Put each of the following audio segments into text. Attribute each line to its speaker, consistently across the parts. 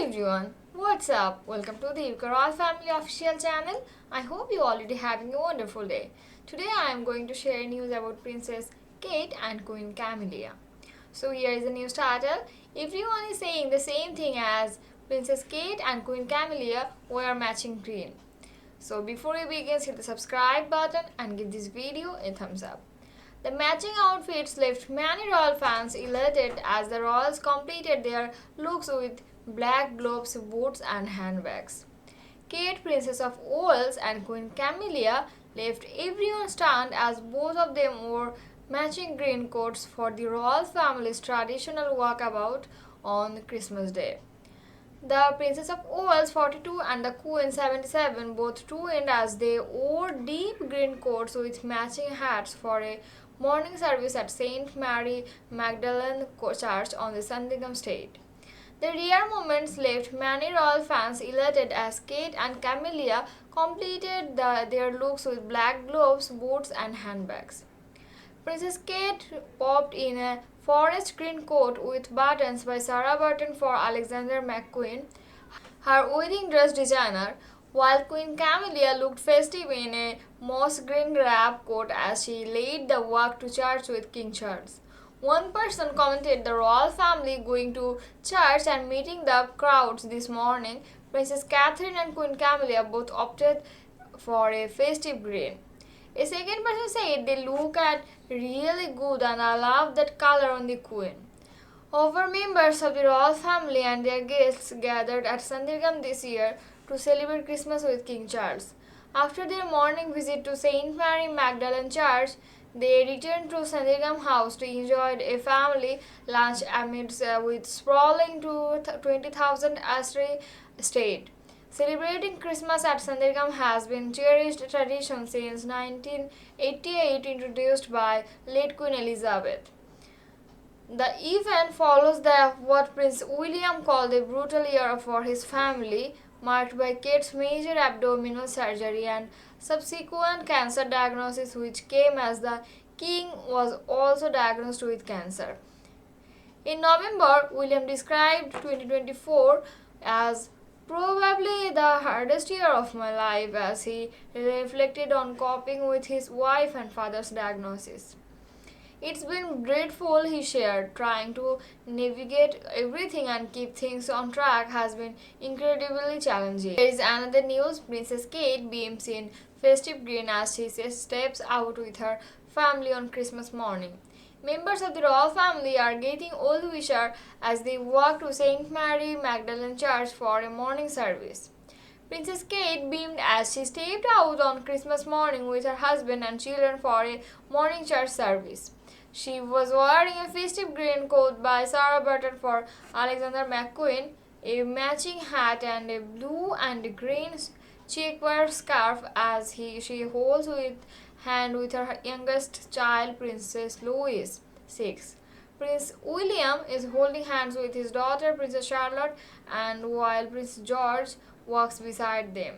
Speaker 1: everyone, what's up? Welcome to the Royal Family official channel. I hope you already having a wonderful day. Today I am going to share news about Princess Kate and Queen Camilla. So here is the news title. Everyone is saying the same thing as Princess Kate and Queen Camilla wear matching green. So before we begin, hit the subscribe button and give this video a thumbs up. The matching outfits left many royal fans elated as the royals completed their looks with black gloves, boots, and handbags. Kate, Princess of Wales, and Queen Camilla left everyone stunned as both of them wore matching green coats for the royal family's traditional walkabout on Christmas Day. The Princess of Wales 42 and the Queen 77 both twinned as they wore deep green coats with matching hats for a morning service at St. Mary Magdalene Church on the Sandringham Estate. The rare moments left many royal fans elated as Kate and Camilla completed their looks with black gloves, boots, and handbags. Princess Kate popped in a forest green coat with buttons by Sarah Burton for Alexander McQueen, her wedding dress designer, while Queen Camilla looked festive in a moss green wrap coat as she led the walk to church with King Charles. One person commented the royal family going to church and meeting the crowds this morning. Princess Catherine and Queen Camilla both opted for a festive green. A second person said they look at really good and I love that color on the Queen. Over members of the royal family and their guests gathered at Sandringham this year to celebrate Christmas with King Charles. After their morning visit to St. Mary Magdalene Church, they returned to Sandringham House to enjoy a family lunch amidst with sprawling to 20,000 Ashley estate. Celebrating Christmas at Sandringham has been cherished tradition since 1988, introduced by late Queen Elizabeth. The event follows what Prince William called a brutal year for his family, marked by Kate's major abdominal surgery and subsequent cancer diagnosis, which came as the king was also diagnosed with cancer. In November, William described 2024 as probably the hardest year of my life as he reflected on coping with his wife and father's diagnosis. It's been dreadful, he shared. Trying to navigate everything and keep things on track has been incredibly challenging. There is another news. Princess Kate beams in festive green as she steps out with her family on Christmas morning. Members of the royal family are getting well wisher as they walk to St. Mary Magdalene Church for a morning service. Princess Kate beamed as she stepped out on Christmas morning with her husband and children for a morning church service. She was wearing a festive green coat by Sarah Burton for Alexander McQueen, a matching hat, and a blue and green checkwear scarf as she holds with hand with her youngest child, Princess Louise, 6. Prince William is holding hands with his daughter, Princess Charlotte, and while Prince George walks beside them.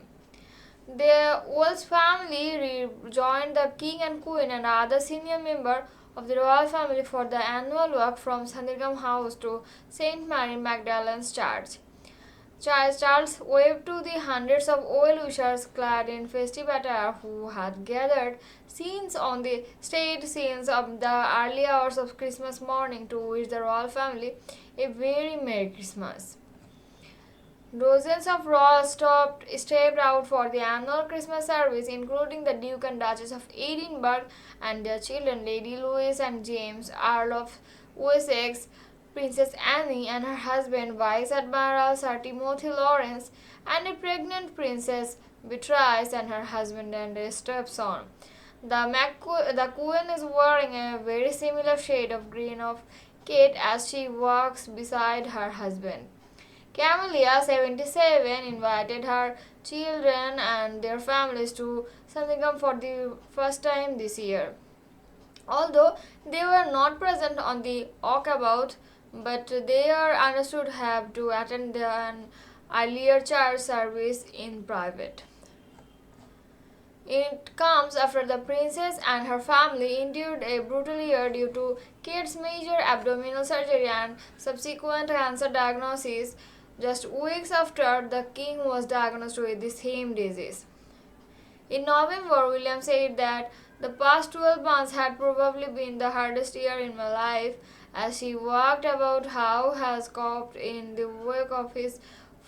Speaker 1: The Wales family rejoined the King and Queen and other senior members of the royal family for the annual walk from Sandringham House to St. Mary Magdalene's Church. Charles waved to the hundreds of well-wishers clad in festive attire who had gathered scenes on the stage scenes of the early hours of Christmas morning to wish the royal family a very Merry Christmas. Dozens of royals stepped out for the annual Christmas service, including the Duke and Duchess of Edinburgh and their children, Lady Louise and James, Earl of Wessex, Princess Anne and her husband, Vice Admiral Sir Timothy Lawrence, and a pregnant Princess Beatrice and her husband and a stepson. The Queen is wearing a very similar shade of green of Kate as she walks beside her husband. Camilla, 77, invited her children and their families to Sandringham for the first time this year. Although they were not present on the walkabout, but they are understood have to attend an earlier church service in private. It comes after the princess and her family endured a brutal year due to Kate's major abdominal surgery and subsequent cancer diagnosis. just weeks after the king was diagnosed with the same disease. In November, William said that the past 12 months had probably been the hardest year in my life as he walked about how has coped in the wake of his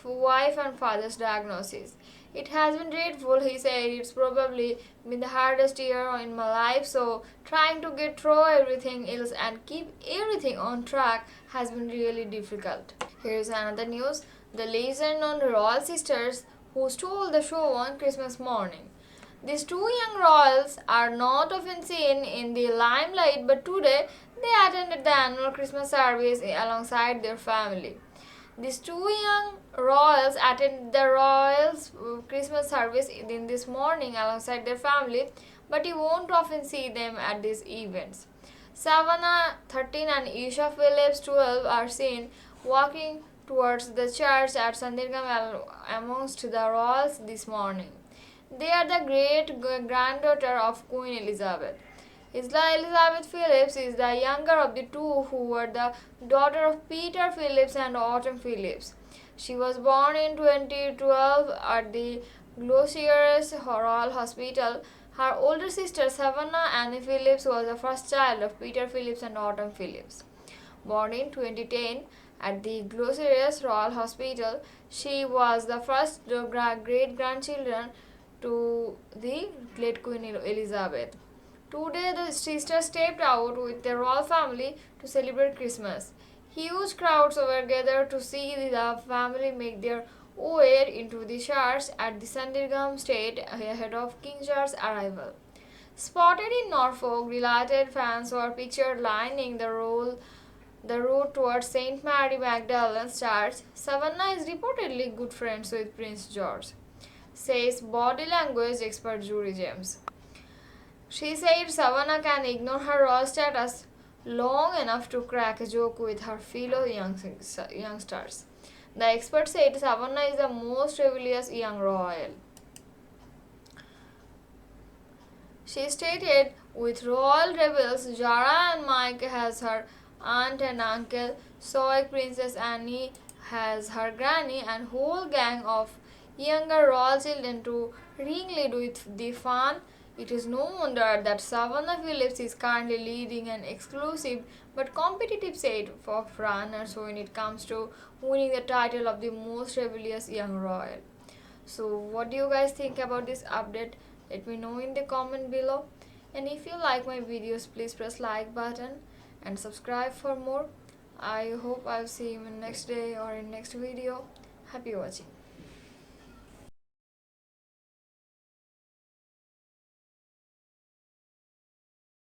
Speaker 1: wife and father's diagnosis. It has been dreadful, he said. It's probably been the hardest year in my life, so trying to get through everything else and keep everything on track has been really difficult. Here's another news. The legend on the royal sisters who stole the show on Christmas morning. These two young royals are not often seen in the limelight, but today they attended the annual Christmas service alongside their family. These two young royals attended the royals' Christmas service in this morning alongside their family, but you won't often see them at these events. Savannah, 13, and Isha Phillips, 12, are seen walking towards the church at Sandirgam amongst the royals this morning. They are the great granddaughter of Queen Elizabeth. Isla Elizabeth Phillips is the younger of the two, who were the daughter of Peter Phillips and Autumn Phillips. She was born in 2012 at the Gloucester's Royal Hospital. Her older sister Savannah Annie Phillips was the first child of Peter Phillips and Autumn Phillips. Born in 2010 at the Gloucester's Royal Hospital, she was the first great-grandchildren to the late Queen Elizabeth. Today, the sisters stepped out with the royal family to celebrate Christmas. Huge crowds were gathered to see the family make their way into the church at the Sandirgam State ahead of King Charles' arrival. Spotted in Norfolk, delighted fans were pictured lining the route towards St. Mary Magdalene's Church. Savannah is reportedly good friends with Prince George, says body language expert Jury James. She said Savannah can ignore her royal status long enough to crack a joke with her fellow youngsters. The expert said Savannah is the most rebellious young royal. She stated, with royal rebels, Zara and Mike has her aunt and uncle, Soy Princess Annie has her granny, and whole gang of younger royal children to ringlead with the fun. It is no wonder that Savannah Phillips is currently leading an exclusive but competitive set of runners when it comes to winning the title of the most rebellious young royal. So, what do you guys think about this update? Let me know in the comment below. And if you like my videos, please press like button and subscribe for more. I hope I'll see you in next day or in next video. Happy watching.